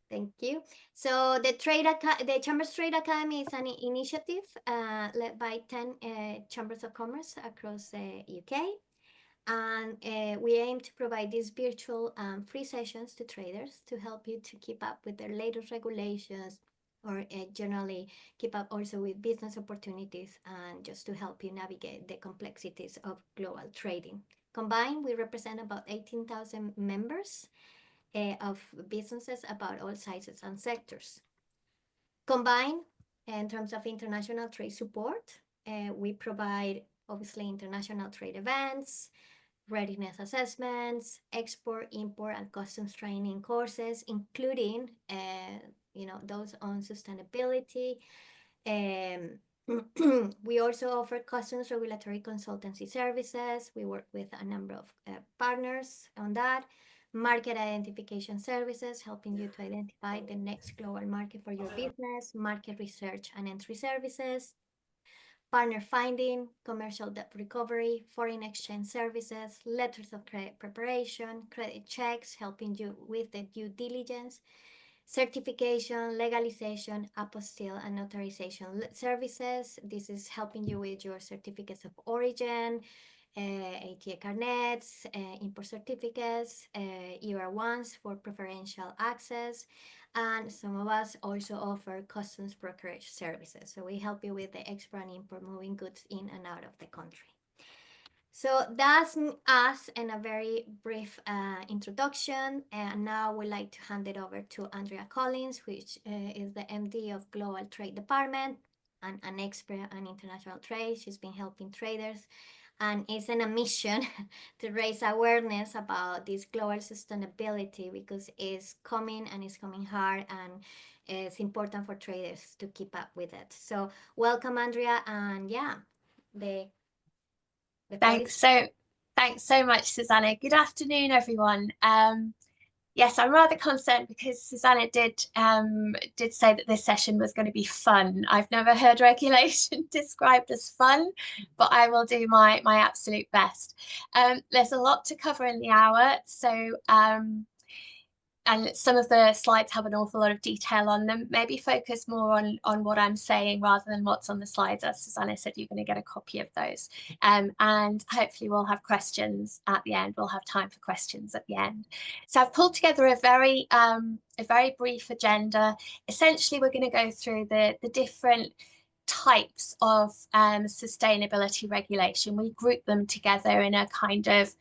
Thank you. So the Chambers Trade Academy is an initiative led by 10 chambers of commerce across the UK. And we aim to provide these virtual free sessions to traders to help you to keep up with their latest regulations, or generally keep up also with business opportunities, and just to help you navigate the complexities of global trading. Combined, we represent about 18,000 members of businesses about all sizes and sectors. Combined, in terms of international trade support, we provide obviously international trade events, readiness assessments, export, import, and customs training courses, including those on sustainability. We also offer customs regulatory consultancy services. We work with a number of partners on that. Market identification services, helping you to identify the next global market for your business. Market research and entry services. Partner finding, commercial debt recovery, foreign exchange services, letters of credit preparation, credit checks, helping you with the due diligence, certification, legalization, apostille, and notarization services. This is helping you with your certificates of origin, ATA carnets, import certificates, EUDR1s for preferential access, and some of us also offer customs brokerage services. So we help you with the export and import, moving goods in and out of the country. So that's us in a very brief introduction. And now we'd like to hand it over to Andrea Collins, which is the MD of Global Trade Department and an expert on international trade. She's been helping traders and is in a mission to raise awareness about this global sustainability, because it's coming and it's coming hard, and it's important for traders to keep up with it. So welcome, Andrea, and yeah, the Thanks so much, Susanna. Good afternoon, everyone. Yes, I'm rather concerned because Susanna did say that this session was going to be fun. I've never heard regulation described as fun, but I will do my absolute best. There's a lot to cover in the hour, so and some of the slides have an awful lot of detail on them. Maybe focus more on what I'm saying rather than what's on the slides. As Susanna said, you're going to get a copy of those. And hopefully we'll have questions at the end. We'll have time for questions at the end. So I've pulled together a very brief agenda. Essentially, we're going to go through the different types of sustainability regulation. We group them together in a kind of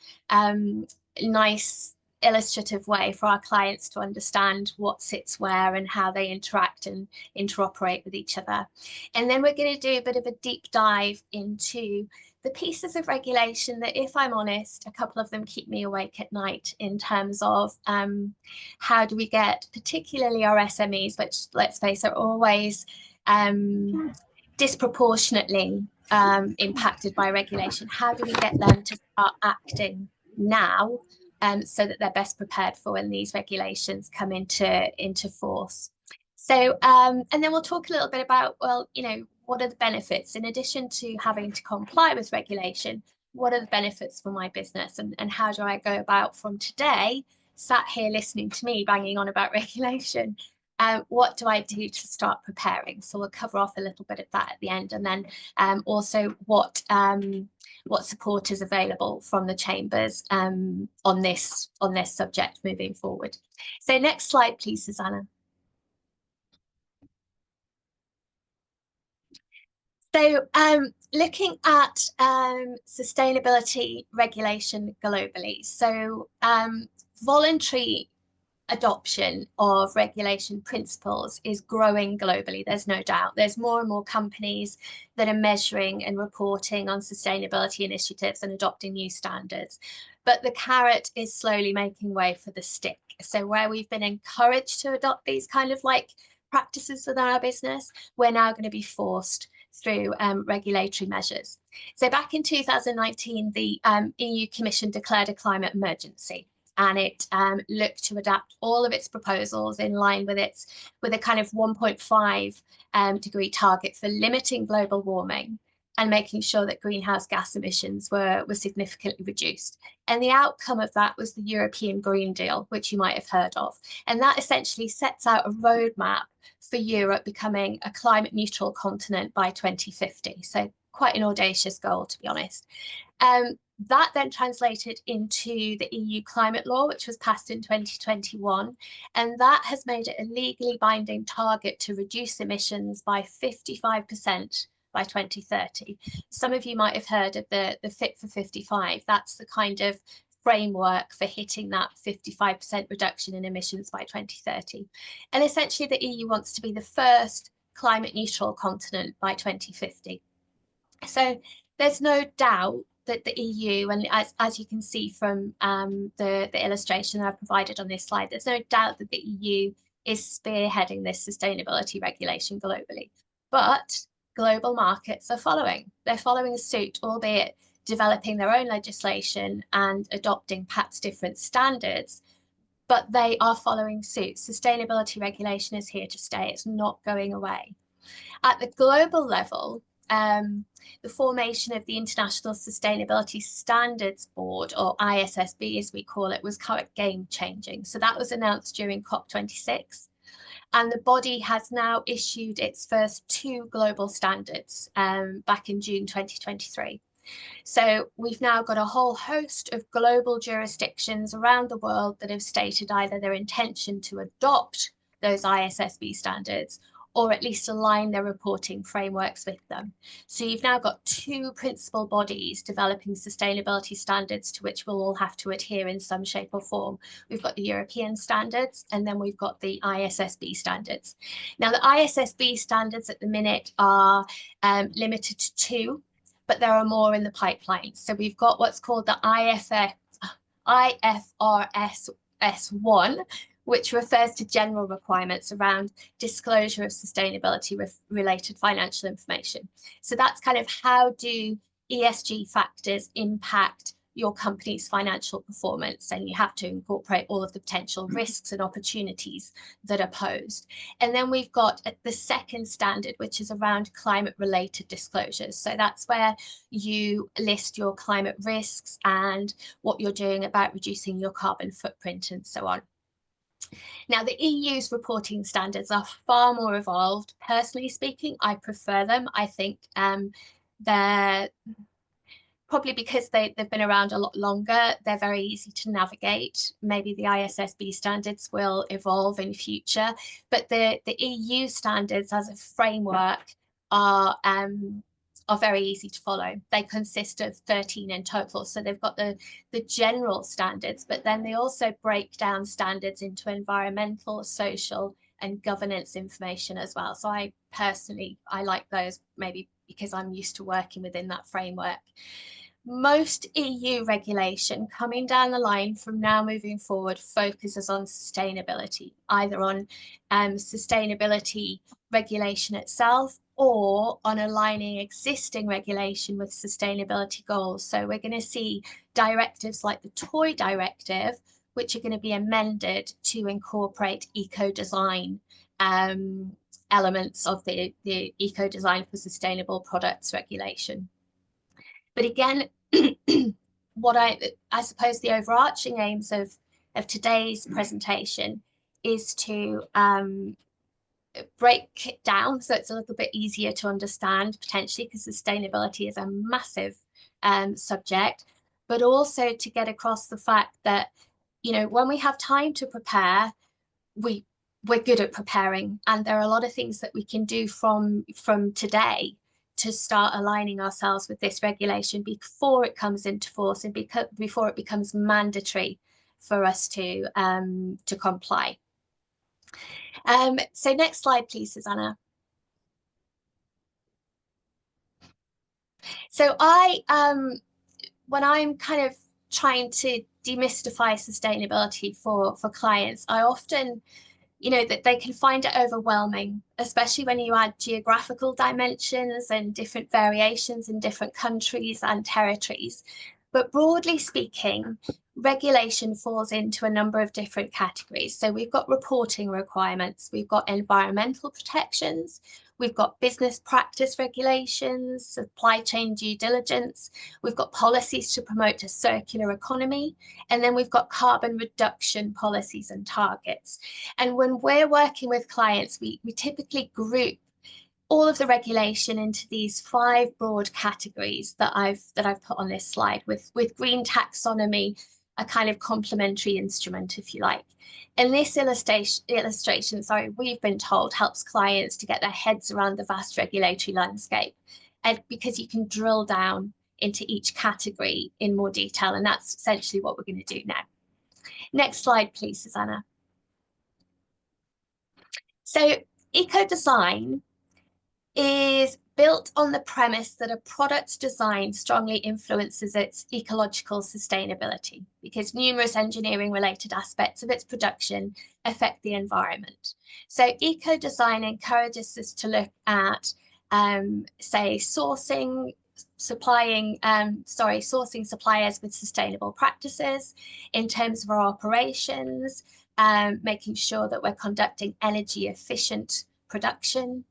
nice illustrative way for our clients to understand what sits where and how they interact and interoperate with each other. And then we're going to do a bit of a deep dive into the pieces of regulation that, if I'm honest, a couple of them keep me awake at night, in terms of how do we get particularly our SMEs, which, let's face it, are always disproportionately impacted by regulation. How do we get them to start acting now, so that they're best prepared for when these regulations come into force? So, and then we'll talk a little bit about, well, what are the benefits in addition to having to comply with regulation? What are the benefits for my business, and how do I go about from today, sat here listening to me banging on about regulation? What do I do to start preparing? So we'll cover off a little bit of that at the end, and then also what support is available from the chambers on this subject moving forward. So next slide, please, Susanna. So looking at sustainability regulation globally, so voluntary adoption of regulation principles is growing globally. There's no doubt. There's more and more companies that are measuring and reporting on sustainability initiatives and adopting new standards. But the carrot is slowly making way for the stick. So where we've been encouraged to adopt these kind of practices within our business, we're now going to be forced through regulatory measures. So back in 2019, the EU Commission declared a climate emergency, and it looked to adapt all of its proposals in line with a kind of 1.5 degree target for limiting global warming, and making sure that greenhouse gas emissions were significantly reduced. And the outcome of that was the European Green Deal, which you might have heard of. And that essentially sets out a roadmap for Europe becoming a climate neutral continent by 2050. So quite an audacious goal, to be honest. That then translated into the EU climate law, which was passed in 2021. And that has made it a legally binding target to reduce emissions by 55% by 2030. Some of you might have heard of the Fit for 55. That's the kind of framework for hitting that 55% reduction in emissions by 2030. And essentially the EU wants to be the first climate neutral continent by 2050. So there's no doubt that the EU, and as you can see from the illustration that I provided on this slide, there's no doubt that the EU is spearheading this sustainability regulation globally. But global markets are following. They're following suit, albeit developing their own legislation and adopting perhaps different standards, but they are following suit. Sustainability regulation is here to stay. It's not going away. At the global level, the formation of the International Sustainability Standards Board, or ISSB as we call it, was quite game-changing. So that was announced during COP26. And the body has now issued its first 2 global standards back in June 2023. So we've now got a whole host of global jurisdictions around the world that have stated either their intention to adopt those ISSB standards or at least align their reporting frameworks with them. So you've now got 2 principal bodies developing sustainability standards to which we'll all have to adhere in some shape or form. We've got the European standards, and then we've got the ISSB standards. Now, the ISSB standards at the minute are limited to 2, but there are more in the pipeline. So we've got what's called the IFRS S1, which refers to general requirements around disclosure of sustainability related financial information. So that's kind of how do ESG factors impact your company's financial performance, and you have to incorporate all of the potential risks and opportunities that are posed. And then we've got the second standard, which is around climate related disclosures. So that's where you list your climate risks and what you're doing about reducing your carbon footprint and so on. Now, the EU's reporting standards are far more evolved. Personally speaking, I prefer them. I think they're probably because they've been around a lot longer, they're very easy to navigate. Maybe the ISSB standards will evolve in future, but the EU standards as a framework are very easy to follow. They consist of 13 in total. So they've got the general standards, but then they also break down standards into environmental, social, and governance information as well. So I like those, maybe because I'm used to working within that framework. Most EU regulation coming down the line from now moving forward focuses on sustainability, either on sustainability regulation itself or on aligning existing regulation with sustainability goals. So we're going to see directives like the Toy Directive, which are going to be amended to incorporate eco-design elements of the eco-design for sustainable products regulation. But again, what I suppose the overarching aims of today's presentation is to break it down so it's a little bit easier to understand, potentially, because sustainability is a massive subject, but also to get across the fact that, you know, when we have time to prepare, we're good at preparing, and there are a lot of things that we can do from today to start aligning ourselves with this regulation before it comes into force and before it becomes mandatory for us to comply. So next slide, please, Susanna. So when I'm kind of trying to demystify sustainability for clients, I often, you know, that they can find it overwhelming, especially when you add geographical dimensions and different variations in different countries and territories. But broadly speaking, regulation falls into a number of different categories. So we've got reporting requirements, we've got environmental protections, we've got business practice regulations, supply chain due diligence, we've got policies to promote a circular economy, and then we've got carbon reduction policies and targets. And when we're working with clients, we typically group all of the regulation into these 5 broad categories that I've put on this slide, with green taxonomy a kind of complementary instrument, if you like. And this illustration, we've been told, helps clients to get their heads around the vast regulatory landscape, and because you can drill down into each category in more detail, and that's essentially what we're going to do now. Next slide, please, Susanna. So eco-design is built on the premise that a product's design strongly influences its ecological sustainability, because numerous engineering related aspects of its production affect the environment. So eco-design encourages us to look at, say, sourcing suppliers with sustainable practices in terms of our operations, making sure that we're conducting energy efficient production,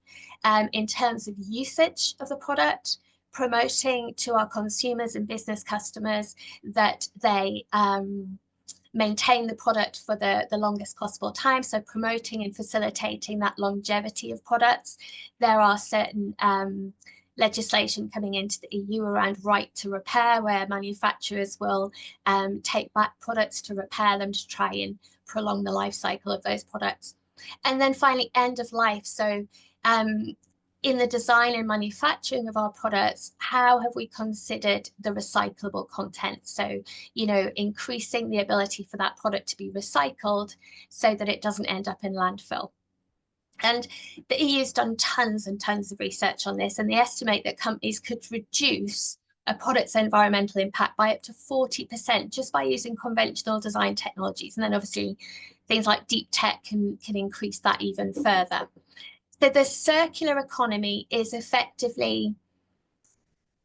in terms of usage of the product, promoting to our consumers and business customers that they maintain the product for the longest possible time, so promoting and facilitating that longevity of products. There are certain legislation coming into the EU around right to repair, where manufacturers will take back products to repair them to try and prolong the life cycle of those products. And then finally, end of life. So in the design and manufacturing of our products, how have we considered the recyclable content? So, increasing the ability for that product to be recycled so that it doesn't end up in landfill. And the EU's done tons and tons of research on this, and they estimate that companies could reduce a product's environmental impact by up to 40% just by using conventional design technologies. And then obviously things like deep tech can increase that even further. So the circular economy is effectively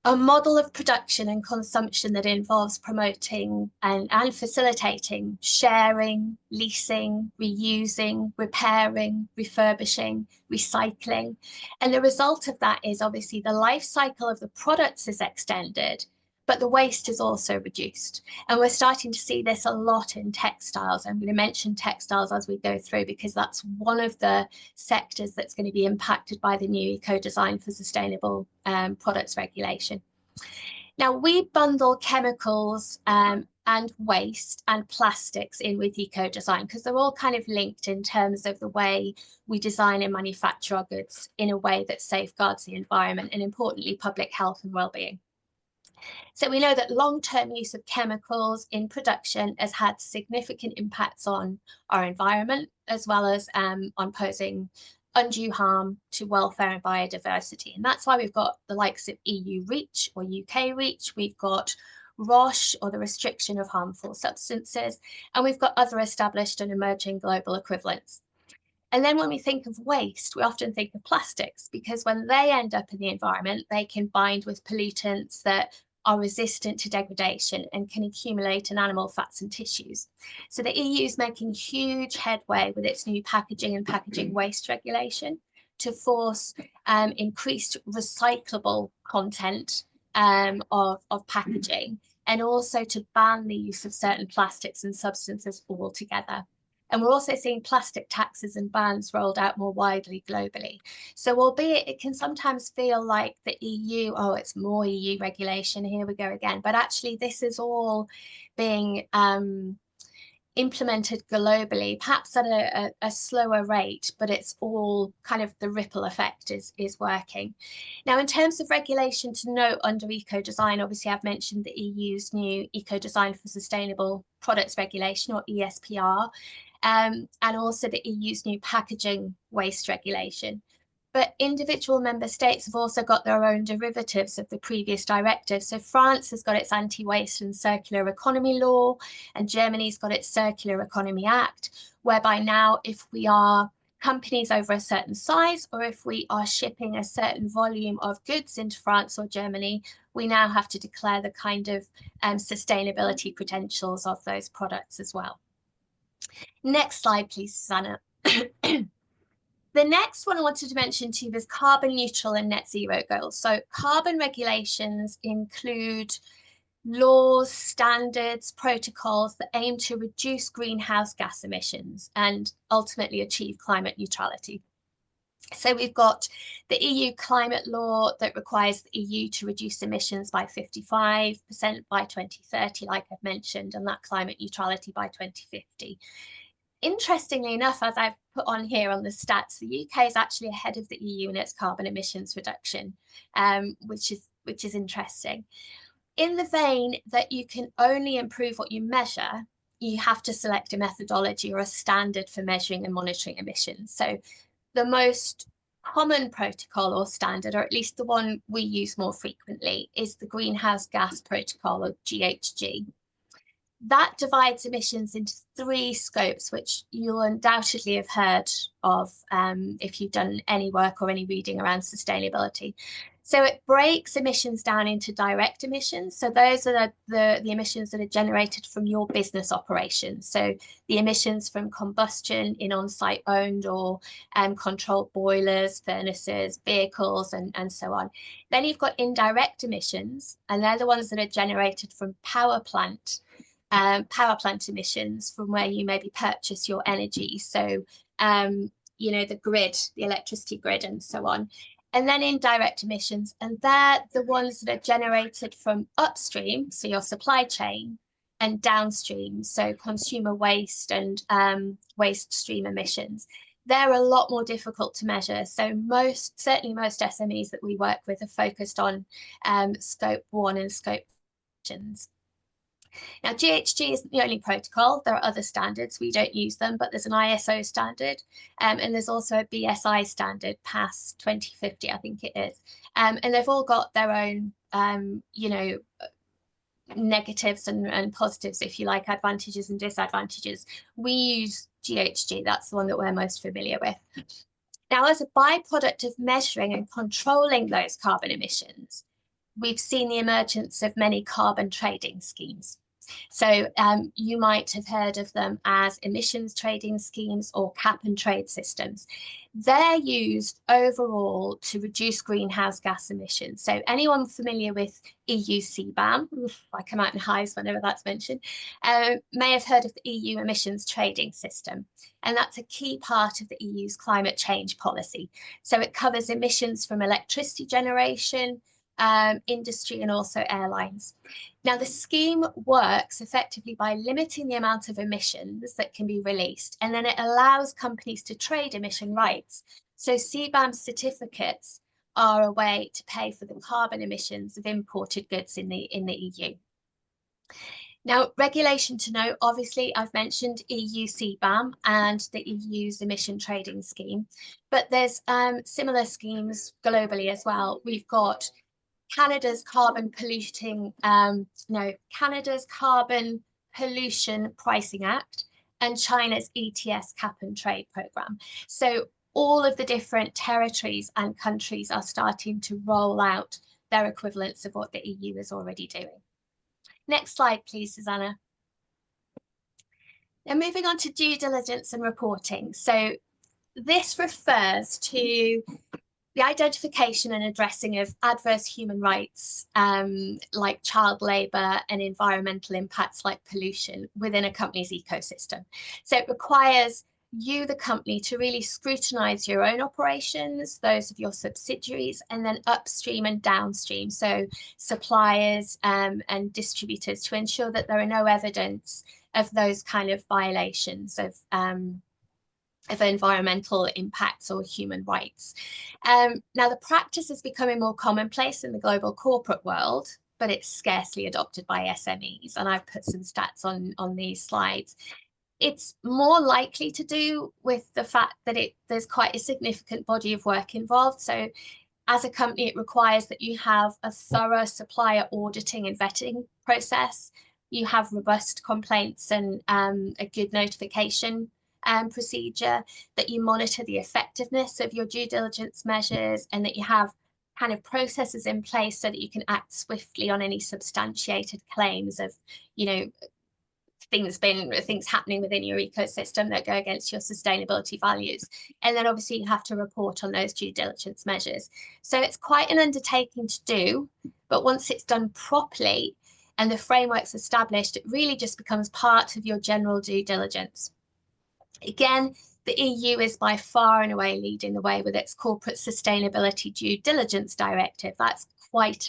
a model of production and consumption that involves promoting and facilitating sharing, leasing, reusing, repairing, refurbishing, recycling. And the result of that is obviously the life cycle of the products is extended, but the waste is also reduced. And we're starting to see this a lot in textiles. I'm going to mention textiles as we go through, because that's one of the sectors that's going to be impacted by the new eco-design for sustainable products regulation. Now, we bundle chemicals and waste and plastics in with eco-design because they're all kind of linked in terms of the way we design and manufacture our goods in a way that safeguards the environment and, importantly, public health and well-being. So we know that long-term use of chemicals in production has had significant impacts on our environment, as well as on posing undue harm to welfare and biodiversity. And that's why we've got the likes of EU REACH or UK REACH, we've got ROSH, or the restriction of harmful substances, and we've got other established and emerging global equivalents. And then when we think of waste, we often think of plastics, because when they end up in the environment, they can bind with pollutants that are resistant to degradation and can accumulate in animal fats and tissues. So the EU is making huge headway with its new packaging and packaging waste regulation to force increased recyclable content of packaging, and also to ban the use of certain plastics and substances altogether. And we're also seeing plastic taxes and bans rolled out more widely globally. So albeit it can sometimes feel like the EU, oh, it's more EU regulation, here we go again. But actually this is all being implemented globally, perhaps at a slower rate, but it's all kind of the ripple effect is working. Now, in terms of regulation to note under eco-design, obviously I've mentioned the EU's new Eco-Design for Sustainable Products Regulation, or ESPR, and also the EU's new packaging waste regulation. But individual member states have also got their own derivatives of the previous directive. So France has got its Anti-Waste and Circular Economy Law, and Germany's got its Circular Economy Act, whereby now if we are companies over a certain size, or if we are shipping a certain volume of goods into France or Germany, we now have to declare the kind of sustainability credentials of those products as well. Next slide, please, Susanna. The next one I wanted to mention to you is carbon neutral and net zero goals. So carbon regulations include laws, standards, protocols that aim to reduce greenhouse gas emissions and ultimately achieve climate neutrality. So we've got the EU climate law that requires the EU to reduce emissions by 55% by 2030, like I've mentioned, and that climate neutrality by 2050. Interestingly enough, as I've put on here on the stats, the UK is actually ahead of the EU in its carbon emissions reduction, which is interesting. In the vein that you can only improve what you measure, you have to select a methodology or a standard for measuring and monitoring emissions. So the most common protocol or standard, or at least the one we use more frequently, is the Greenhouse Gas Protocol, or GHG. That divides emissions into 3 scopes, which you'll undoubtedly have heard of if you've done any work or any reading around sustainability. So it breaks emissions down into direct emissions. So those are the emissions that are generated from your business operations. So the emissions from combustion in on-site owned or controlled boilers, furnaces, vehicles, and so on. Then you've got indirect emissions, and they're the ones that are generated from power plant emissions, from where you maybe purchase your energy. So, you know, the grid, the electricity grid, and so on. And then indirect emissions, and they're the ones that are generated from upstream, so your supply chain, and downstream, so consumer waste and waste stream emissions. They're a lot more difficult to measure. So certainly most SMEs that we work with are focused on scope 1 and scope emissions. Now, GHG isn't the only protocol. There are other standards. We don't use them, but there's an ISO standard, and there's also a BSI standard past 2050, I think it is. And they've all got their own, you know, negatives and positives, if you like, advantages and disadvantages. We use GHG. That's the one that we're most familiar with. Now, as a byproduct of measuring and controlling those carbon emissions, we've seen the emergence of many carbon trading schemes. So you might have heard of them as emissions trading schemes or cap and trade systems. They're used overall to reduce greenhouse gas emissions. So anyone familiar with EU CBAM, I come out in hives whenever that's mentioned, may have heard of the EU emissions trading system. And that's a key part of the EU's climate change policy. So it covers emissions from electricity generation, industry, and also airlines. Now, the scheme works effectively by limiting the amount of emissions that can be released, and then it allows companies to trade emission rights. So CBAM certificates are a way to pay for the carbon emissions of imported goods in the EU. Now, regulation to note, obviously, I've mentioned EU CBAM and the EU's emission trading scheme, but there's similar schemes globally as well. We've got Canada's Carbon Pollution Pricing Act and China's ETS Cap and Trade Program. So all of the different territories and countries are starting to roll out their equivalents of what the EU is already doing. Next slide, please, Susanna. Now, moving on to due diligence and reporting. So this refers to the identification and addressing of adverse human rights, like child labour and environmental impacts like pollution within a company's ecosystem. So it requires you, the company, to really scrutinise your own operations, those of your subsidiaries, and then upstream and downstream, so suppliers and distributors, to ensure that there are no evidence of those kind of violations of environmental impacts or human rights. Now, the practice is becoming more commonplace in the global corporate world, but it's scarcely adopted by SMEs. And I've put some stats on these slides. It's more likely to do with the fact that there's quite a significant body of work involved. So as a company, it requires that you have a thorough supplier auditing and vetting process. You have robust complaints and a good notification procedure, that you monitor the effectiveness of your due diligence measures, and that you have kind of processes in place so that you can act swiftly on any substantiated claims of, you know, things happening within your ecosystem that go against your sustainability values. And then obviously you have to report on those due diligence measures. So it's quite an undertaking to do, but once it's done properly and the framework's established, it really just becomes part of your general due diligence. Again, the EU is by far and away leading the way with its Corporate Sustainability Due Diligence Directive. That's quite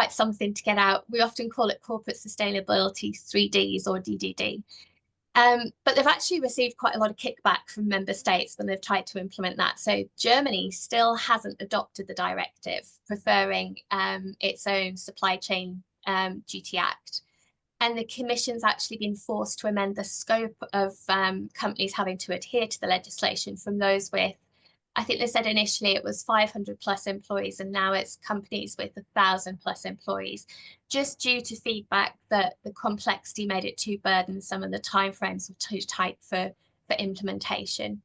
something to get out. We often call it Corporate Sustainability 3Ds or DDD. But they've actually received quite a lot of kickback from member states when they've tried to implement that. So Germany still hasn't adopted the directive, preferring its own supply chain duty act. And the Commission's actually been forced to amend the scope of companies having to adhere to the legislation from those with, I think they said initially it was 500 plus employees, and now it's companies with 1,000 plus employees, just due to feedback that the complexity made it too burdensome and the timeframes were too tight for implementation.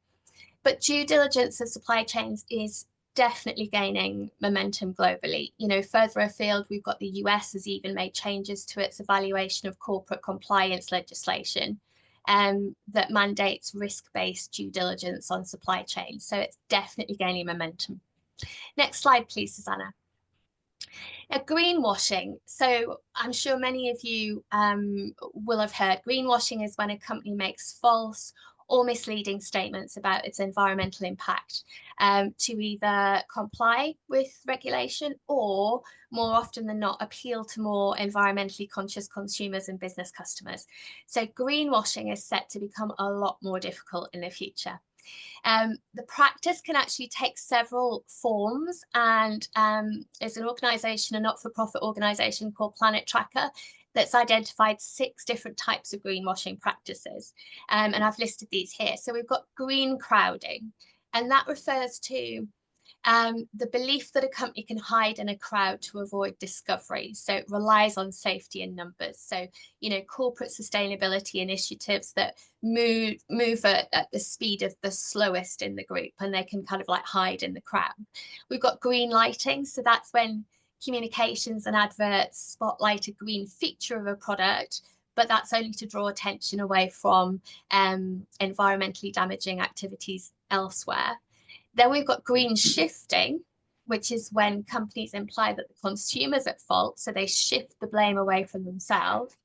But due diligence of supply chains is definitely gaining momentum globally. You know, further afield, we've got the US has even made changes to its evaluation of corporate compliance legislation that mandates risk-based due diligence on supply chains. So it's definitely gaining momentum. Next slide, please, Susanna. Greenwashing. So I'm sure many of you will have heard greenwashing is when a company makes false or misleading statements about its environmental impact to either comply with regulation or, more often than not, appeal to more environmentally conscious consumers and business customers. So greenwashing is set to become a lot more difficult in the future. The practice can actually take several forms, and there's an organisation, a not-for-profit organisation called Planet Tracker, that's identified 6 different types of greenwashing practices. And I've listed these here. So we've got green crowding, and that refers to the belief that a company can hide in a crowd to avoid discovery. So it relies on safety in numbers. So, you know, corporate sustainability initiatives that move at the speed of the slowest in the group, and they can kind of like hide in the crowd. We've got green lighting. So that's when communications and adverts spotlight a green feature of a product, but that's only to draw attention away from environmentally damaging activities elsewhere. Then we've got green shifting, which is when companies imply that the consumer's at fault, so they shift the blame away from themselves.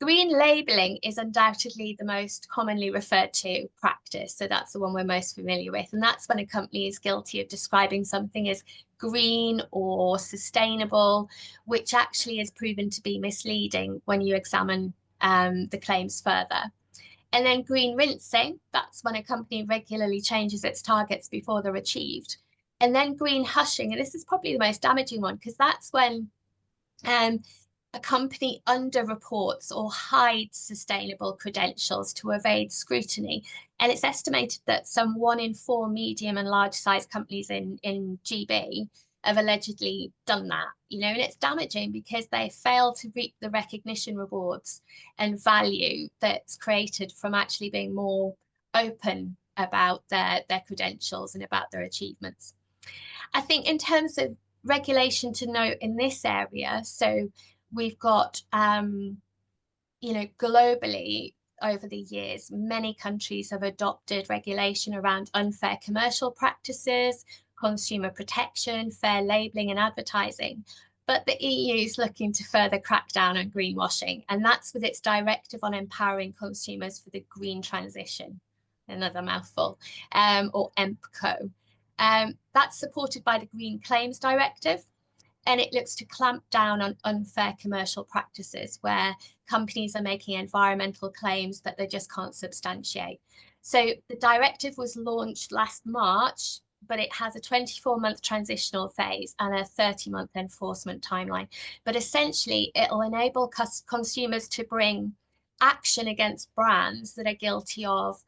Green labeling is undoubtedly the most commonly referred to practice, so that's the one we're most familiar with, and that's when a company is guilty of describing something as green or sustainable, which actually is proven to be misleading when you examine the claims further. And then green rinsing, that's when a company regularly changes its targets before they're achieved. And then green hushing, and this is probably the most damaging one, because that's when a company underreports or hides sustainable credentials to evade scrutiny. And it's estimated that some 1 in 4 medium and large size companies in GB have allegedly done that, you know, and it's damaging because they fail to reap the recognition, rewards and value that's created from actually being more open about their credentials and about their achievements. I think in terms of regulation to note in this area, so we've got, you know, globally over the years, many countries have adopted regulation around unfair commercial practices, consumer protection, fair labelling and advertising. But the EU is looking to further crack down on greenwashing, and that's with its directive on empowering consumers for the green transition, another mouthful, or EMPCO. That's supported by the Green Claims Directive, and it looks to clamp down on unfair commercial practices where companies are making environmental claims that they just can't substantiate. So the directive was launched last March, but it has a 24-month transitional phase and a 30-month enforcement timeline. But essentially, it'll enable consumers to bring action against brands that are guilty of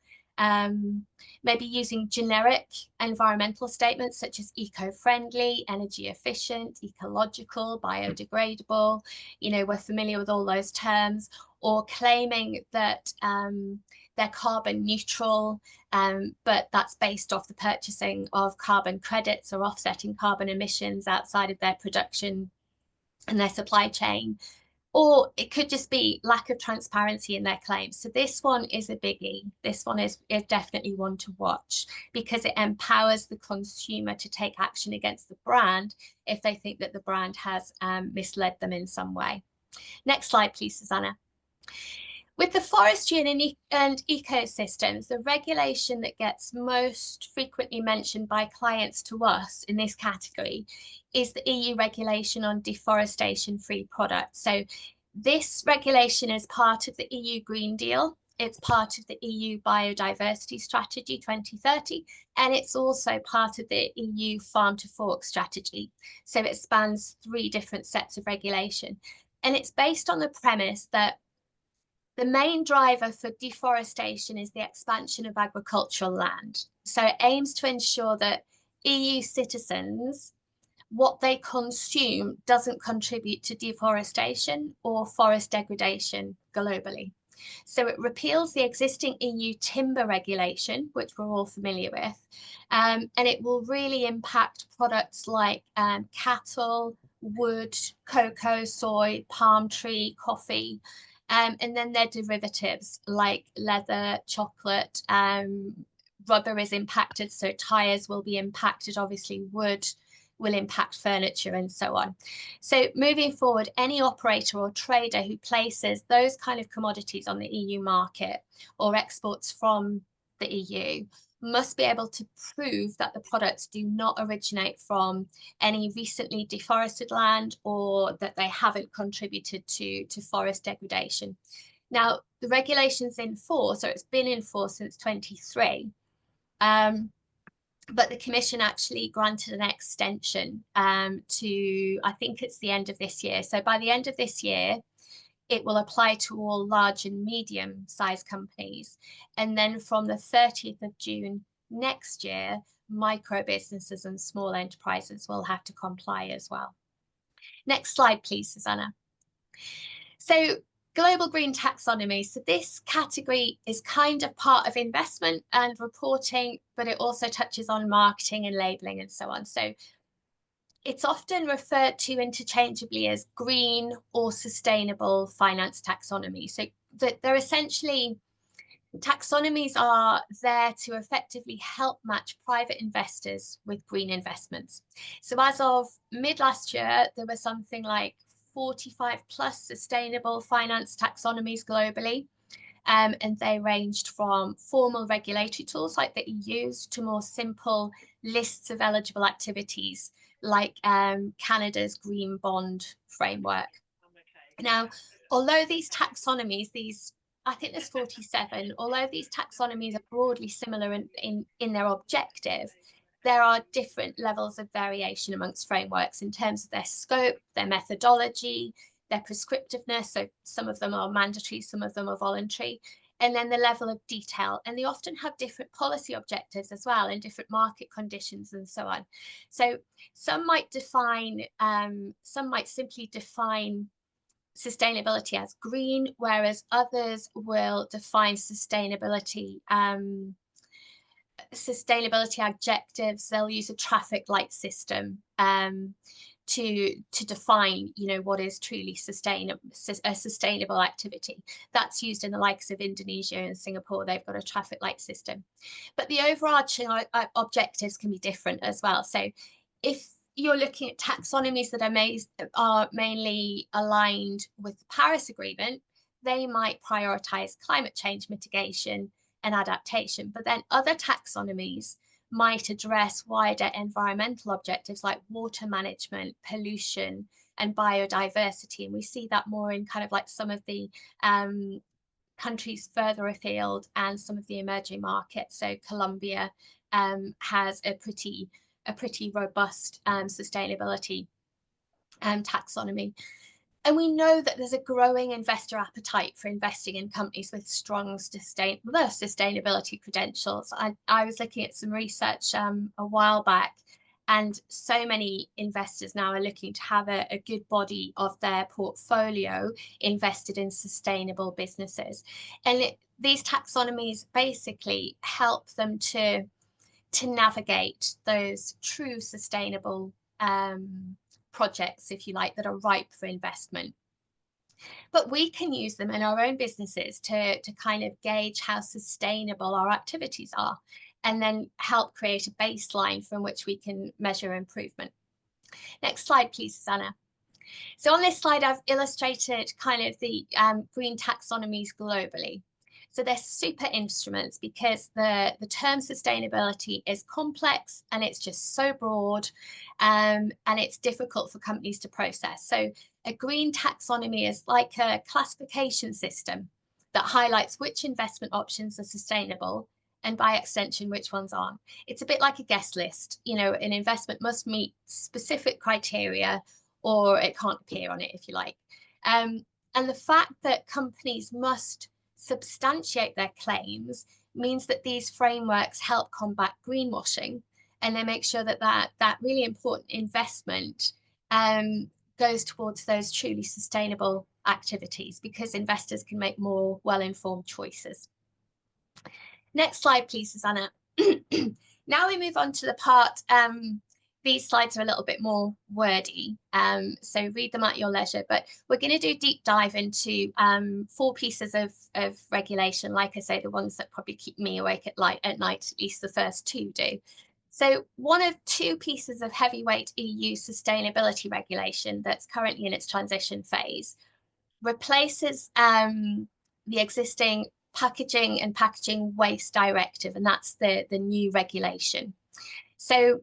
maybe using generic environmental statements such as eco-friendly, energy efficient, ecological, biodegradable. You know, we're familiar with all those terms, or claiming that they're carbon neutral, but that's based off the purchasing of carbon credits or offsetting carbon emissions outside of their production and their supply chain. Or it could just be lack of transparency in their claims. So this one is a biggie. This one is definitely one to watch, because it empowers the consumer to take action against the brand if they think that the brand has misled them in some way. Next slide, please, Susanna. With the forestry and ecosystems, the regulation that gets most frequently mentioned by clients to us in this category is the EU regulation on deforestation-free products. So this regulation is part of the EU Green Deal. It's part of the EU Biodiversity Strategy 2030, and it's also part of the EU Farm to Fork Strategy. So it spans 3 different sets of regulation. And it's based on the premise that the main driver for deforestation is the expansion of agricultural land. So it aims to ensure that EU citizens, what they consume doesn't contribute to deforestation or forest degradation globally. So it repeals the existing EU timber regulation, which we're all familiar with, and it will really impact products like cattle, wood, cocoa, soy, palm tree, coffee, and then their derivatives like leather, chocolate, rubber is impacted, so tires will be impacted, obviously wood will impact furniture and so on. So moving forward, any operator or trader who places those kind of commodities on the EU market or exports from the EU must be able to prove that the products do not originate from any recently deforested land or that they haven't contributed to forest degradation. Now, the regulation's in force, or it's been in force since 23. But the Commission actually granted an extension to, I think it's the end of this year. So by the end of this year, it will apply to all large and medium-sized companies. And then from the 30th of June next year, micro businesses and small enterprises will have to comply as well. Next slide, please, Susanna. So global green taxonomy. So this category is kind of part of investment and reporting, but it also touches on marketing and labeling and so on. So it's often referred to interchangeably as green or sustainable finance taxonomy. So they're essentially, taxonomies are there to effectively help match private investors with green investments. So as of mid last year, there were something like 45 plus sustainable finance taxonomies globally. And they ranged from formal regulatory tools like the EU's to more simple lists of eligible activities like Canada's Green Bond Framework. Now, although these taxonomies, I think there's 47, although these taxonomies are broadly similar in their objective, there are different levels of variation amongst frameworks in terms of their scope, their methodology, their prescriptiveness. So some of them are mandatory, some of them are voluntary, and then the level of detail. And they often have different policy objectives as well, and different market conditions and so on. So some might simply define sustainability as green, whereas others will define sustainability objectives. They'll use a traffic light system to define, what is truly a sustainable activity. That's used in the likes of Indonesia and Singapore. They've got a traffic light system, but the overarching objectives can be different as well. So if you're looking at taxonomies that are mainly aligned with the Paris Agreement, they might prioritize climate change mitigation and adaptation, but then other taxonomies might address wider environmental objectives like water management, pollution, and biodiversity. And we see that more in kind of like some of the countries further afield and some of the emerging markets. So Colombia has a pretty robust sustainability taxonomy. And we know that there's a growing investor appetite for investing in companies with strong sustainability credentials. I was looking at some research a while back, And so many investors now are looking to have a good body of their portfolio invested in sustainable businesses. And these taxonomies basically help them to navigate those true sustainable projects, if you like, that are ripe for investment. But we can use them in our own businesses to kind of gauge how sustainable our activities are, and then help create a baseline from which we can measure improvement. Next slide, please, Susanna. So on this slide, I've illustrated kind of the green taxonomies globally. So they're super instruments because the term sustainability is complex and it's just so broad, and it's difficult for companies to process. So a green taxonomy is like a classification system that highlights which investment options are sustainable and by extension which ones aren't. It's a bit like a guest list. You know, an investment must meet specific criteria or it can't appear on it, if you like. And the fact that companies must substantiate their claims means that these frameworks help combat greenwashing, and they make sure that that really important investment goes towards those truly sustainable activities, because investors can make more well-informed choices. Next slide, please, Susanna. Now we move on to the part, these slides are a little bit more wordy, so read them at your leisure, but we're going to do a deep dive into 4 pieces of regulation. Like I say, the ones that probably keep me awake at night, at least the first 2 do. So one of 2 pieces of heavyweight EU sustainability regulation that's currently in its transition phase replaces the existing Packaging and Packaging Waste Directive, and that's the new regulation. So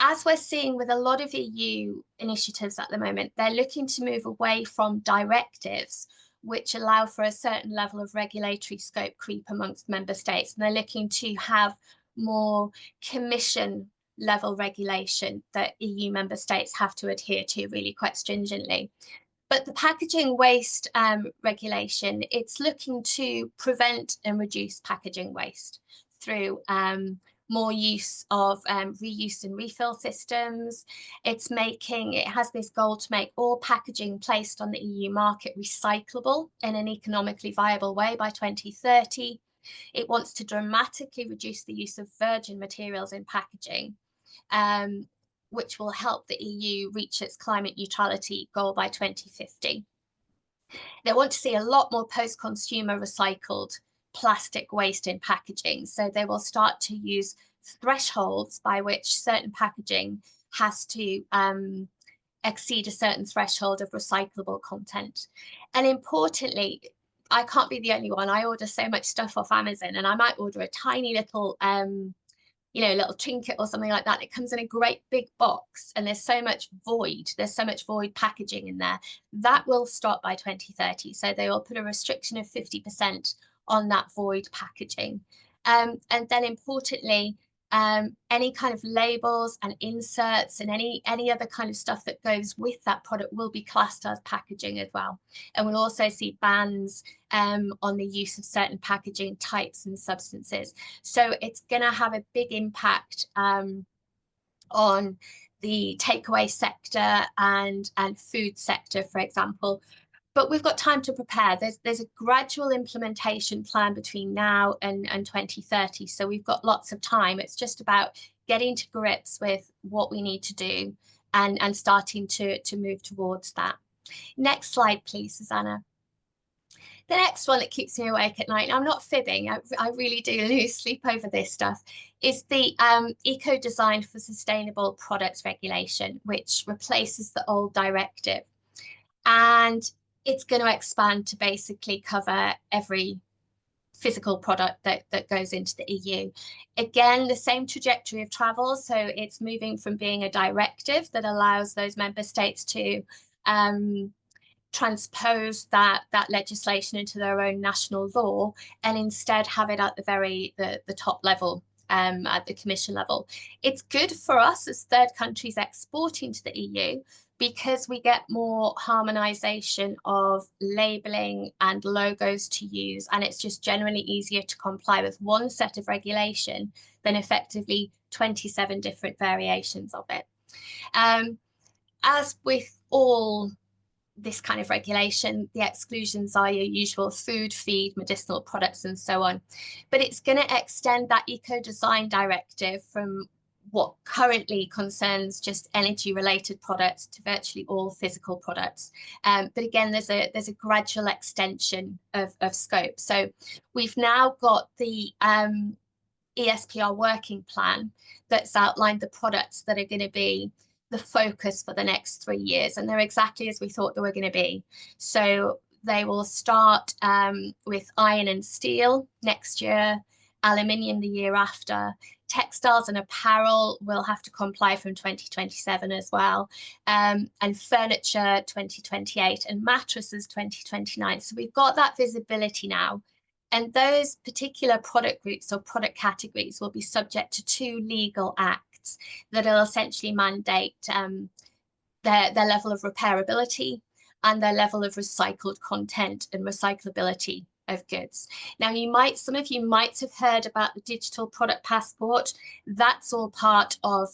as we're seeing with a lot of EU initiatives at the moment, they're looking to move away from directives which allow for a certain level of regulatory scope creep amongst member states. And they're looking to have more commission level regulation that EU member states have to adhere to really quite stringently. But the packaging waste regulation, it's looking to prevent and reduce packaging waste through more use of reuse and refill systems. It has this goal to make all packaging placed on the EU market recyclable in an economically viable way by 2030. It wants to dramatically reduce the use of virgin materials in packaging, which will help the EU reach its climate neutrality goal by 2050. They want to see a lot more post-consumer recycled plastic waste in packaging. So they will start to use thresholds by which certain packaging has to exceed a certain threshold of recyclable content. And importantly, I can't be the only one. I order so much stuff off Amazon, and I might order a tiny little little trinket or something like that. It comes in a great big box and there's so much void packaging in there. That will stop by 2030. So they will put a restriction of 50% on that void packaging. And then importantly, any kind of labels and inserts and any other kind of stuff that goes with that product will be classed as packaging as well. And we'll also see bans on the use of certain packaging types and substances. So it's going to have a big impact on the takeaway sector and food sector, for example. But we've got time to prepare. There's a gradual implementation plan between now and 2030. So we've got lots of time. It's just about getting to grips with what we need to do and starting to move towards that. Next slide, please, Susanna. The next one that keeps me awake at night, and I'm not fibbing, I really do lose sleep over this stuff, is the Eco Design for Sustainable Products Regulation, which replaces the old directive. And it's going to expand to basically cover every physical product that goes into the EU. Again, the same trajectory of travel. So it's moving from being a directive that allows those member states to transpose that legislation into their own national law, and instead have it at the top level, at the Commission level. It's good for us as third countries exporting to the EU, because we get more harmonization of labeling and logos to use, and it's just generally easier to comply with one set of regulation than effectively 27 different variations of it. As with all this kind of regulation, the exclusions are your usual food, feed, medicinal products, and so on. But it's going to extend that eco-design directive from what currently concerns just energy-related products to virtually all physical products. But again, there's a gradual extension of scope. So we've now got the ESPR working plan that's outlined the products that are going to be the focus for the next 3 years, and they're exactly as we thought they were going to be. So they will start with iron and steel next year, aluminium the year after, textiles and apparel will have to comply from 2027 as well, and furniture 2028, and mattresses 2029. So we've got that visibility now. And those particular product groups or product categories will be subject to 2 legal acts that will essentially mandate their level of repairability and their level of recycled content and recyclability of goods. Now, some of you might have heard about the digital product passport. That's all part of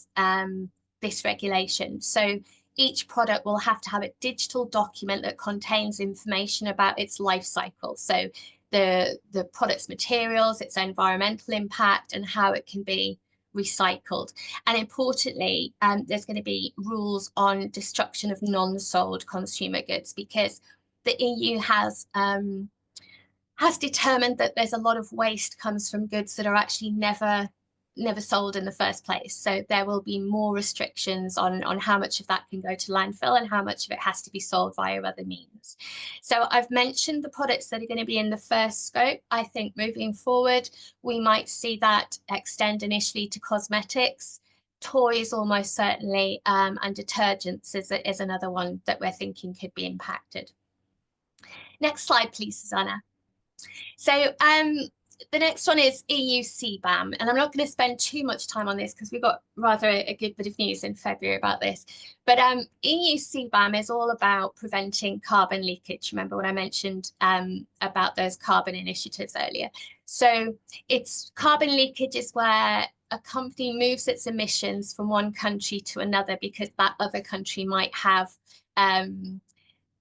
this regulation. So each product will have to have a digital document that contains information about its life cycle. So the product's materials, its environmental impact, and how it can be recycled. And importantly, there's going to be rules on destruction of non-sold consumer goods, because the EU has determined that there's a lot of waste comes from goods that are actually never sold in the first place. So there will be more restrictions on how much of that can go to landfill and how much of it has to be sold via other means. So I've mentioned the products that are going to be in the first scope. I think moving forward, we might see that extend initially to cosmetics, toys almost certainly, and detergents is another one that we're thinking could be impacted. Next slide, please, Susanna. So the next one is EU CBAM, and I'm not going to spend too much time on this because we got rather a good bit of news in February about this. But EU CBAM is all about preventing carbon leakage. Remember when I mentioned about those carbon initiatives earlier? So it's carbon leakage is where a company moves its emissions from one country to another because that other country might have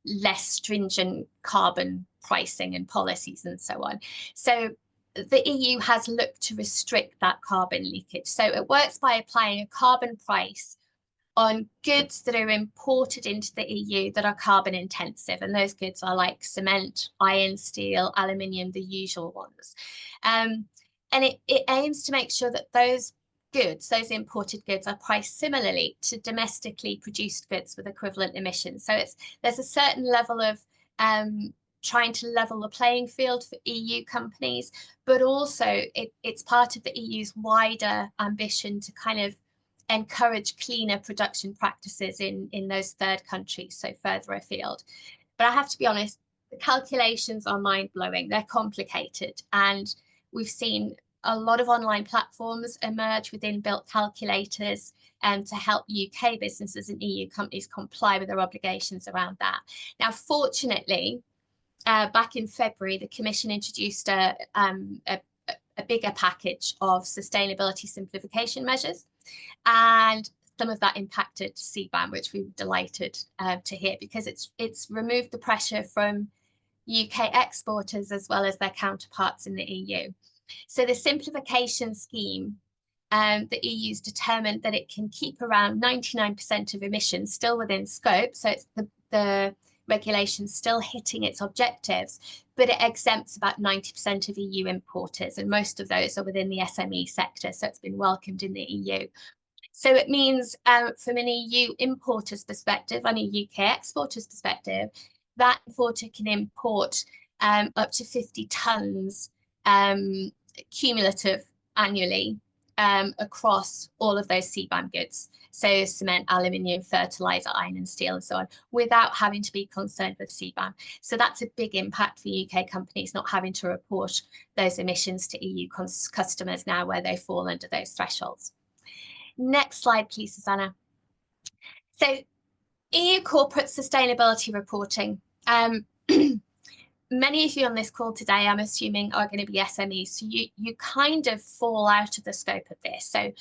less stringent carbon pricing and policies and so on. So the EU has looked to restrict that carbon leakage. So it works by applying a carbon price on goods that are imported into the EU that are carbon intensive. And those goods are like cement, iron, steel, aluminium, the usual ones. And it aims to make sure that those goods, those imported goods, are priced similarly to domestically produced goods with equivalent emissions. So there's a certain level of trying to level the playing field for EU companies, but also it's part of the EU's wider ambition to kind of encourage cleaner production practices in those third countries, so further afield. But I have to be honest, the calculations are mind-blowing. They're complicated, and we've seen a lot of online platforms emerge with inbuilt calculators to help UK businesses and EU companies comply with their obligations around that. Now, fortunately, back in February, the Commission introduced a bigger package of sustainability simplification measures, and some of that impacted CBAM, which we were delighted to hear, because it's removed the pressure from UK exporters as well as their counterparts in the EU. So the simplification scheme, the EU's determined that it can keep around 99% of emissions still within scope. So it's the regulation still hitting its objectives, but it exempts about 90% of EU importers, and most of those are within the SME sector. So it's been welcomed in the EU. So it means from an EU importer's perspective and a UK exporter's perspective, that importer can import up to 50 tonnes cumulative annually across all of those CBAM goods. So cement, aluminium, fertilizer, iron and steel and so on, without having to be concerned with CBAM. So that's a big impact for UK companies not having to report those emissions to EU customers now where they fall under those thresholds. Next slide, please, Susanna. So EU corporate sustainability reporting. many of you on this call today, I'm assuming, are going to be SMEs, so you kind of fall out of the scope of this. So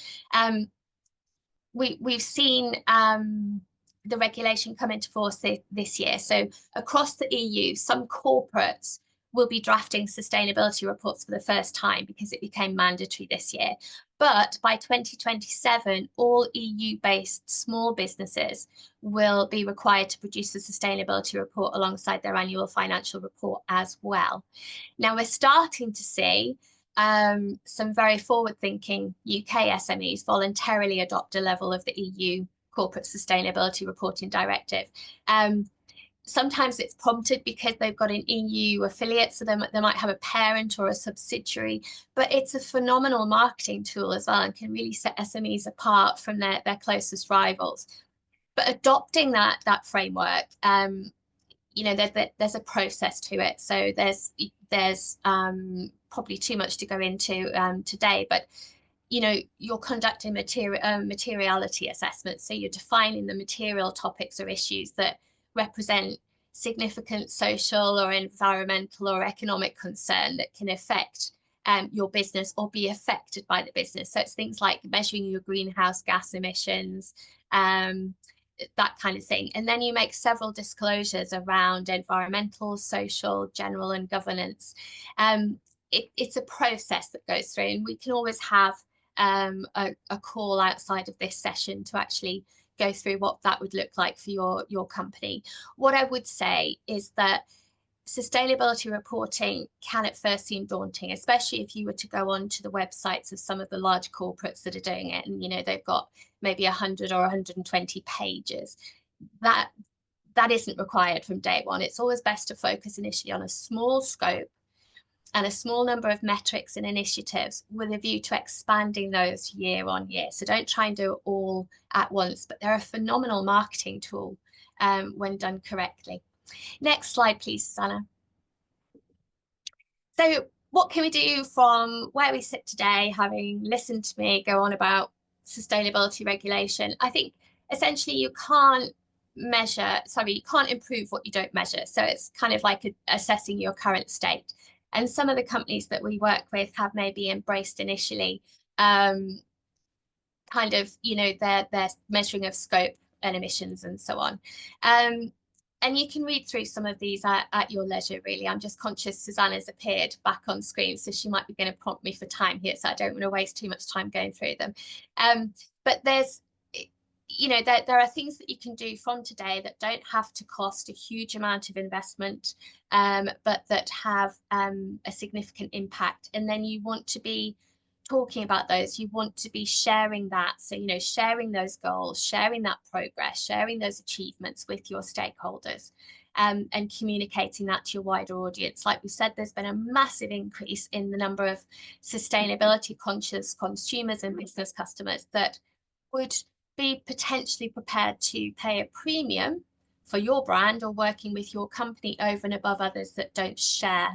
we've seen the regulation come into force this year. So across the EU, some corporates will be drafting sustainability reports for the first time because it became mandatory this year. But by 2027, all EU-based small businesses will be required to produce a sustainability report alongside their annual financial report as well. Now we're starting to see some very forward-thinking UK SMEs voluntarily adopt a level of the EU Corporate Sustainability Reporting Directive. Sometimes it's prompted because they've got an EU affiliate, so they might have a parent or a subsidiary, but it's a phenomenal marketing tool as well and can really set SMEs apart from their closest rivals. But adopting that framework, you know, there's a process to it. So there's probably too much to go into today, but you know, you're conducting materiality assessments. So you're defining the material topics or issues that represent significant social or environmental or economic concern that can affect your business or be affected by the business. So it's things like measuring your greenhouse gas emissions, that kind of thing. And then you make several disclosures around environmental, social, general, and governance. It's a process that goes through, and we can always have a call outside of this session to actually go through what that would look like for your company. What I would say is that sustainability reporting can at first seem daunting, especially if you were to go on to the websites of some of the large corporates that are doing it, and you know they've got maybe 100 or 120 pages. That isn't required from day one. It's always best to focus initially on a small scope and a small number of metrics and initiatives with a view to expanding those year on year. So don't try and do it all at once, but they're a phenomenal marketing tool when done correctly. Next slide, please, Susanna. So what can we do from where we sit today, having listened to me go on about sustainability regulation? I think essentially you can't improve what you don't measure. So it's kind of like assessing your current state. And some of the companies that we work with have maybe embraced initially kind of, you know, their measuring of scope and emissions and so on. And you can read through some of these at your leisure, really. I'm just conscious Susanna's appeared back on screen, so she might be going to prompt me for time here, so I don't want to waste too much time going through them. But there's, you know, there are things that you can do from today that don't have to cost a huge amount of investment, but that have a significant impact. And then you want to be talking about those, you want to be sharing that. So, you know, sharing those goals, sharing that progress, sharing those achievements with your stakeholders, and communicating that to your wider audience. Like we said, there's been a massive increase in the number of sustainability conscious consumers and business customers that would be potentially prepared to pay a premium for your brand or working with your company over and above others that don't share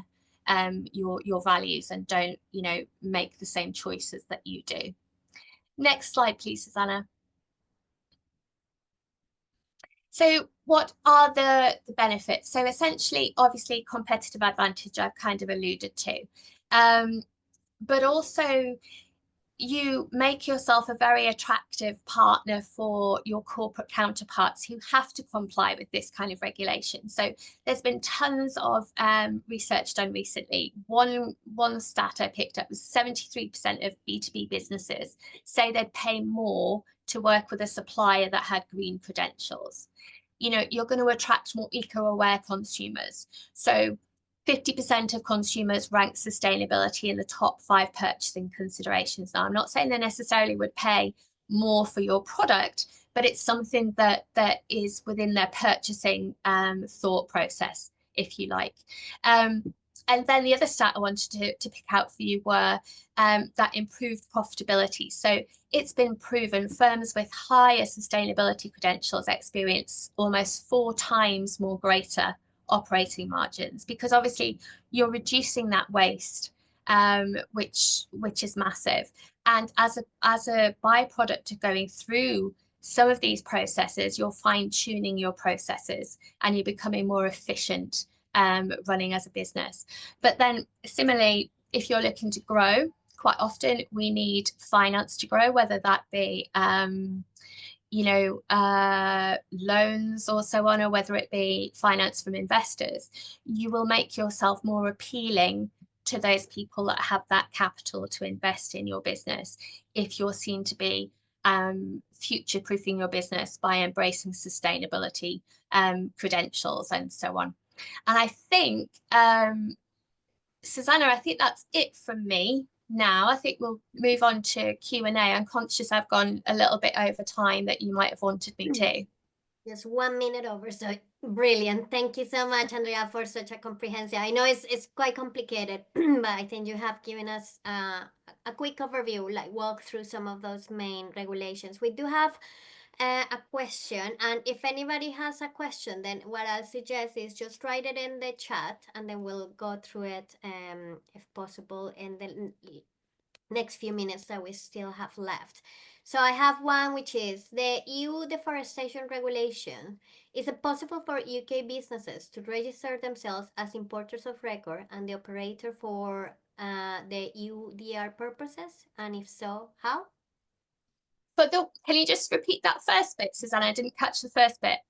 your values and don't, you know, make the same choices that you do. Next slide, please, Susanna. So what are the benefits? So essentially, obviously, competitive advantage I've kind of alluded to, but also you make yourself a very attractive partner for your corporate counterparts who have to comply with this kind of regulation. So there's been tons of research done recently. One stat I picked up was 73% of B2B businesses say they'd pay more to work with a supplier that had green credentials. You know, you're going to attract more eco-aware consumers. So 50% of consumers rank sustainability in the top 5 purchasing considerations. Now, I'm not saying they necessarily would pay more for your product, but it's something that is within their purchasing thought process, if you like. And then the other stat I wanted to pick out for you were that improved profitability. So it's been proven firms with higher sustainability credentials experience almost 4 times more greater operating margins, because obviously you're reducing that waste, which is massive. And as a byproduct of going through some of these processes, you're fine-tuning your processes and you're becoming more efficient running as a business. But then similarly, if you're looking to grow, quite often we need finance to grow, whether that be loans or so on, or whether it be finance from investors. You will make yourself more appealing to those people that have that capital to invest in your business if you're seen to be future-proofing your business by embracing sustainability credentials and so on. And I think, Susanna, I think that's it from me now. I think we'll move on to Q&A. I'm conscious I've gone a little bit over time that you might have wanted me to. Just 1 minute over, so brilliant. Thank you so much, Andrea, for such a comprehensive. I know it's quite complicated, but I think you have given us a quick overview, like walk through some of those main regulations. We do have a question, and if anybody has a question, then what I'll suggest is just write it in the chat, and then we'll go through it, if possible, in the next few minutes that we still have left. So I have one, which is the EU Deforestation Regulation. Is it possible for UK businesses to register themselves as importers of record and the operator for the EUDR purposes? And if so, how? Can you just repeat that first bit, Susanna? I didn't catch the first bit.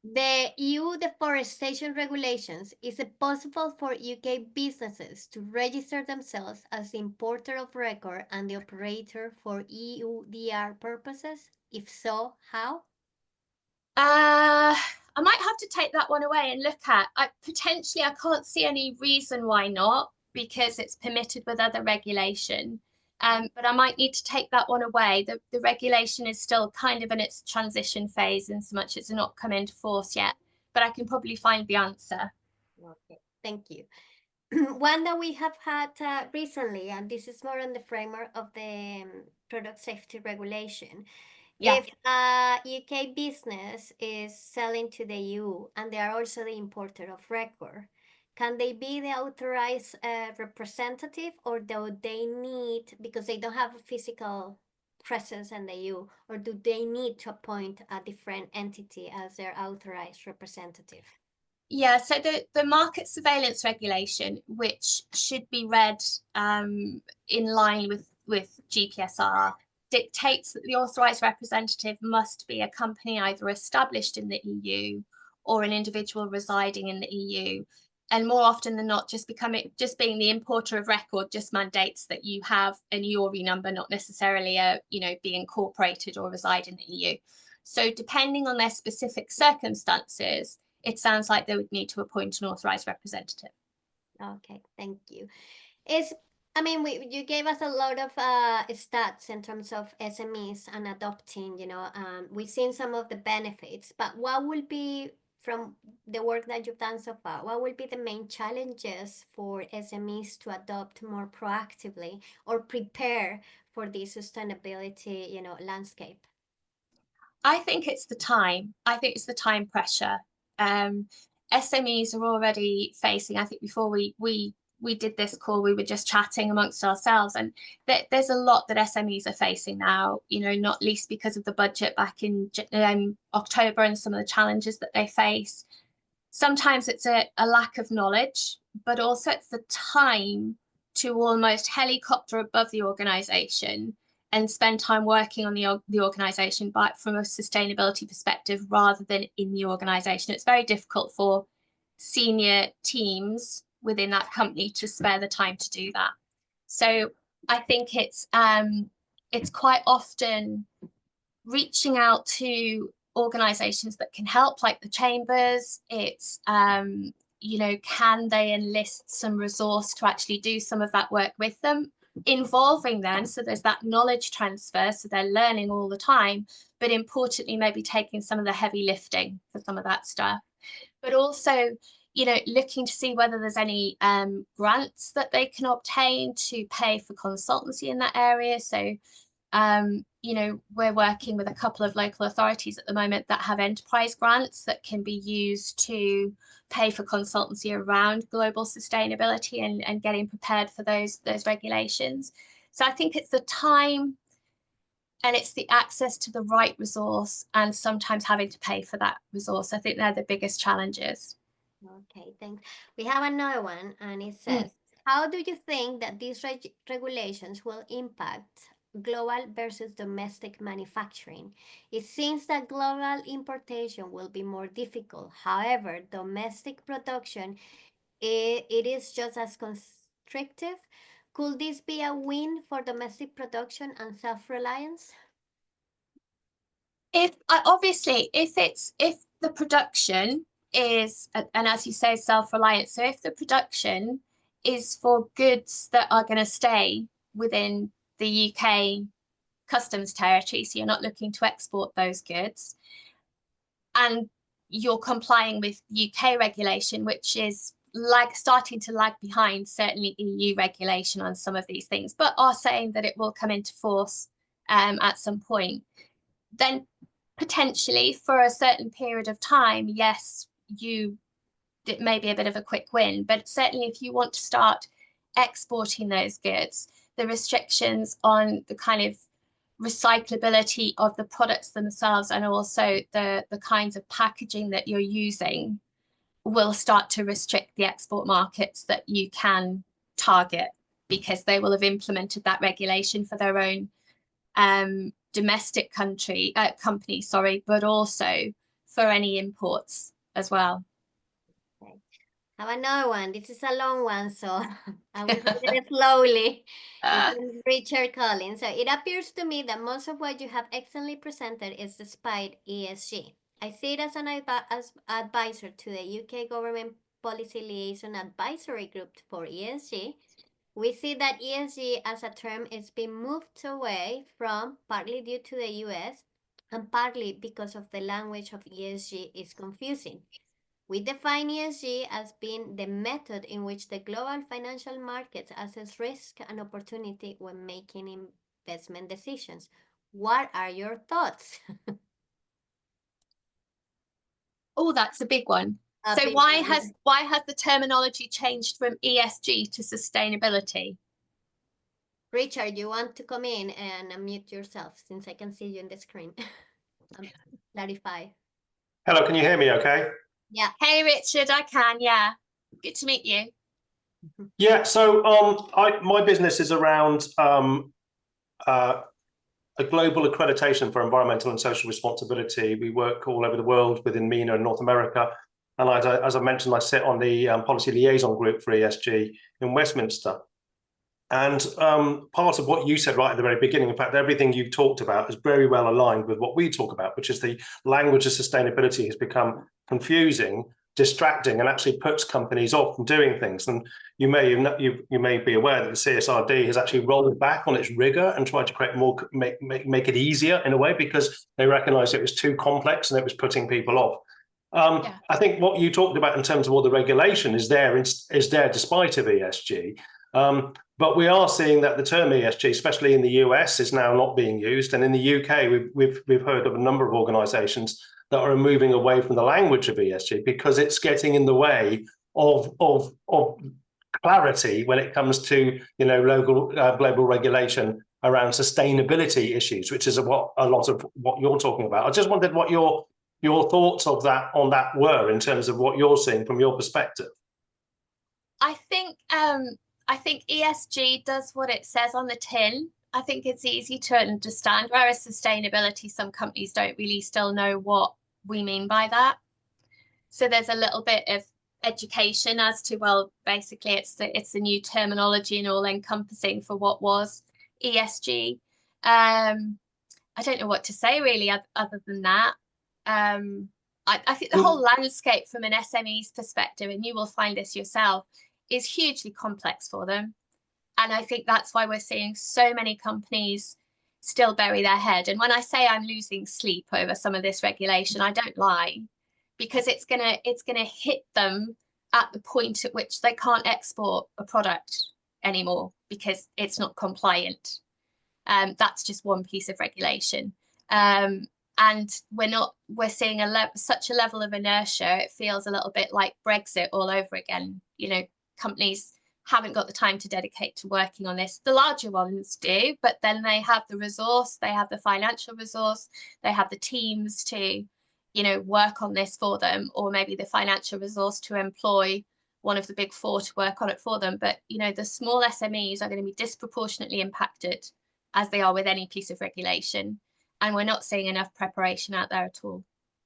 The EU Deforestation Regulations. Is it possible for UK businesses to register themselves as the importer of record and the operator for EUDR purposes? If so, how? I might have to take that one away and look at. Potentially, I can't see any reason why not, because it's permitted with other regulation. But I might need to take that one away. The regulation is still kind of in its transition phase in so much it's not come into force yet, but I can probably find the answer. Okay, thank you. One that we have had recently, and this is more on the framework of the product safety regulation. Yeah. If a UK business is selling to the EU and they are also the importer of record, can they be the authorized representative, or do they need, because they don't have a physical presence in the EU, or do they need to appoint a different entity as their authorized representative? Yeah, so the market surveillance regulation, which should be read in line with GPSR, dictates that the authorized representative must be a company either established in the EU or an individual residing in the EU. And more often than not, just being the importer of record just mandates that you have an EURI number, not necessarily be incorporated or reside in the EU. So depending on their specific circumstances, it sounds like they would need to appoint an authorized representative. Okay, thank you. You gave us a lot of stats in terms of SMEs and adopting, we've seen some of the benefits, but what will be, from the work that you've done so far, what will be the main challenges for SMEs to adopt more proactively or prepare for the sustainability, landscape? I think it's the time. I think it's the time pressure. SMEs are already facing, I think before we did this call, we were just chatting amongst ourselves, and there's a lot that SMEs are facing now, not least because of the budget back in October and some of the challenges that they face. Sometimes it's a lack of knowledge, but also it's the time to almost helicopter above the organization and spend time working on the organization, but from a sustainability perspective rather than in the organization. It's very difficult for senior teams within that company to spare the time to do that. So I think it's quite often reaching out to organizations that can help, like the chambers. It's can they enlist some resource to actually do some of that work with them, involving them, so there's that knowledge transfer, so they're learning all the time, but importantly maybe taking some of the heavy lifting for some of that stuff. But also looking to see whether there's any grants that they can obtain to pay for consultancy in that area. So we're working with a couple of local authorities at the moment that have enterprise grants that can be used to pay for consultancy around global sustainability and getting prepared for those regulations. So I think it's the time and it's the access to the right resource, and sometimes having to pay for that resource. I think they're the biggest challenges. Okay, thanks. We have another one, and it says, how do you think that these regulations will impact global versus domestic manufacturing? It seems that global importation will be more difficult. However, domestic production, it is just as constrictive. Could this be a win for domestic production and self-reliance? If obviously if the production is, and as you say, self-reliant, so if the production is for goods that are going to stay within the UK customs territory, so you're not looking to export those goods, and you're complying with UK regulation, which is starting to lag behind certainly EU regulation on some of these things, but are saying that it will come into force at some point, then potentially for a certain period of time, yes, it may be a bit of a quick win, but certainly if you want to start exporting those goods, the restrictions on the kind of recyclability of the products themselves and also the kinds of packaging that you're using will start to restrict the export markets that you can target, because they will have implemented that regulation for their own domestic company, sorry, but also for any imports as well. Okay. Have another one. This is a long one, so I will read it slowly. It's from Richard Collins. So it appears to me that most of what you have excellently presented is despite ESG. I see it as an advisor to the UK Government Policy Liaison Advisory Group for ESG. We see that ESG as a term is being moved away from, partly due to the US and partly because of the language of ESG is confusing. We define ESG as being the method in which the global financial markets assess risk and opportunity when making investment decisions. What are your thoughts? Oh, that's a big one. A So big why one. has the terminology changed from ESG to sustainability? Richard, you want to come in and unmute yourself since I can see you in the screen. Clarify. Hello, can you hear me okay? Yeah. Hey, Richard, I can, yeah. Good to meet you. Yeah, so my business is around a global accreditation for environmental and social responsibility. We work all over the world within MENA and North America. And as I mentioned, I sit on the policy liaison group for ESG in Westminster. And part of what you said right at the very beginning, in fact, everything you've talked about is very well aligned with what we talk about, which is the language of sustainability has become confusing, distracting, and actually puts companies off from doing things. And you may be aware that the CSRD has actually rolled back on its rigor and tried to create more, make it easier in a way, because they recognized it was too complex and it was putting people off. Yeah. I think what you talked about in terms of all the regulation is there despite of ESG. But we are seeing that the term ESG, especially in the US, is now not being used. And in the UK, we've heard of a number of organizations that are moving away from the language of ESG because it's getting in the way of clarity when it comes to local global regulation around sustainability issues, which is what a lot of what you're talking about. I just wondered what your thoughts on that were in terms of what you're seeing from your perspective. I think ESG does what it says on the tin. I think it's easy to understand, whereas sustainability, some companies don't really still know what we mean by that. So there's a little bit of education as to, well, basically it's the new terminology and all encompassing for what was ESG. I don't know what to say really other than that. I think the whole landscape from an SME's perspective, and you will find this yourself, is hugely complex for them. And I think that's why we're seeing so many companies still bury their head. And when I say I'm losing sleep over some of this regulation, I don't lie, because it's gonna hit them at the point at which they can't export a product anymore because it's not compliant. That's just one piece of regulation. And we're seeing such a level of inertia. It feels a little bit like Brexit all over again. Companies haven't got the time to dedicate to working on this. The larger ones do, but then they have the resource, they have the financial resource, they have the teams to you know, work on this for them, or maybe the financial resource to employ one of the big four to work on it for them. But, you know, the small SMEs are going to be disproportionately impacted, as they are with any piece of regulation. And we're not seeing enough preparation out there at all.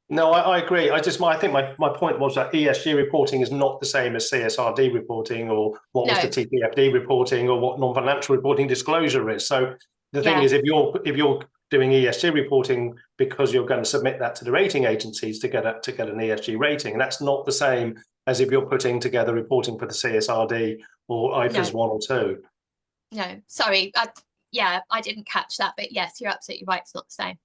No, I agree. I think my point was that ESG reporting is not the same as CSRD reporting, or what was the TPFD reporting, or what non-financial reporting disclosure is. So the thing is, if you're doing ESG reporting because you're going to submit that to the rating agencies to get an ESG rating, that's not the same as if you're putting together reporting for the CSRD or IFRS 1 or 2. No, sorry. I didn't catch that, but yes, you're absolutely right. It's not the same.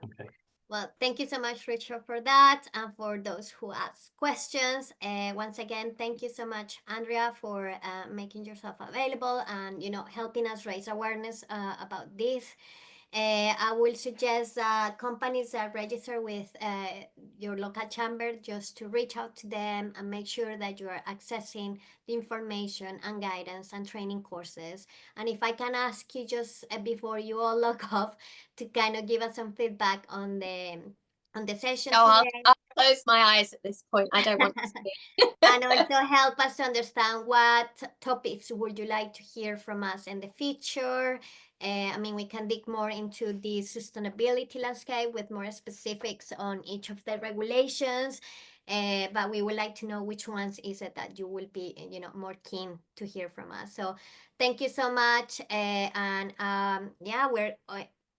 Okay. Well, thank you so much, Richard, for that, and for those who asked questions. Once again, thank you so much, Andrea, for making yourself available and, you know, helping us raise awareness about this. I will suggest companies that register with your local chamber just to reach out to them and make sure that you are accessing the information and guidance and training courses. And if I can ask you just before you all log off to kind of give us some feedback on the session today. I'll close my eyes at this point. I don't want to speak. And also help us to understand what topics would you like to hear from us in the future. I mean, we can dig more into the sustainability landscape with more specifics on each of the regulations. But we would like to know which ones is it that you will be, you know, more keen to hear from us. So thank you so much. Yeah, we're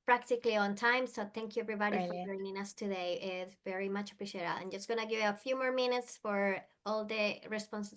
practically on time. So thank you, everybody, for joining us today. It's very much appreciated. I'm just going to give you a few more minutes for all the responses